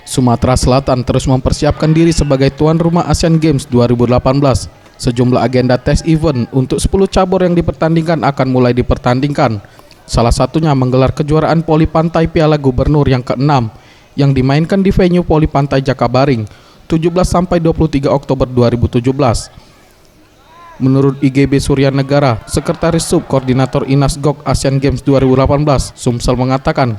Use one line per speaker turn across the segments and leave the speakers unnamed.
Sumatera Selatan terus mempersiapkan diri sebagai tuan rumah Asian Games 2018. Sejumlah agenda tes event untuk 10 cabur yang dipertandingkan akan mulai dipertandingkan. Salah satunya menggelar kejuaraan Poli Pantai Piala Gubernur yang ke-6 yang dimainkan di venue Poli Pantai Jakabaring 17-23 Oktober 2017. Menurut IGB Surya Negara, Sekretaris Sub Koordinator Inasgok Asian Games 2018, Sumsel mengatakan,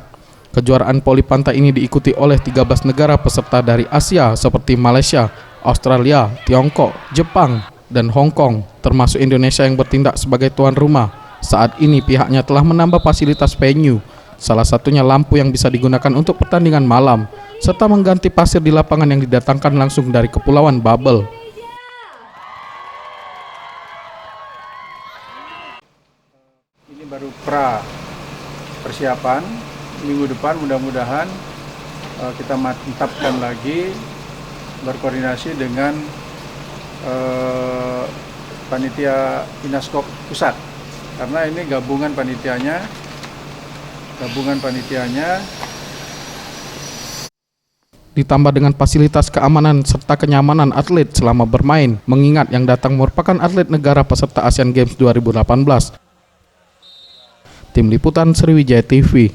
kejuaraan Poli Pantai ini diikuti oleh 13 negara peserta dari Asia seperti Malaysia, Australia, Tiongkok, Jepang, dan Hong Kong, termasuk Indonesia yang bertindak sebagai tuan rumah. Saat ini pihaknya telah menambah fasilitas venue, salah satunya lampu yang bisa digunakan untuk pertandingan malam, serta mengganti pasir di lapangan yang didatangkan langsung dari Kepulauan Babel.
Ini baru pra persiapan, minggu depan mudah-mudahan kita mantapkan lagi, berkoordinasi dengan panitia Inasgok pusat, karena ini gabungan panitianya
ditambah dengan fasilitas keamanan serta kenyamanan atlet selama bermain, mengingat yang datang merupakan atlet negara peserta Asian Games 2018. Tim Liputan Sriwijaya TV.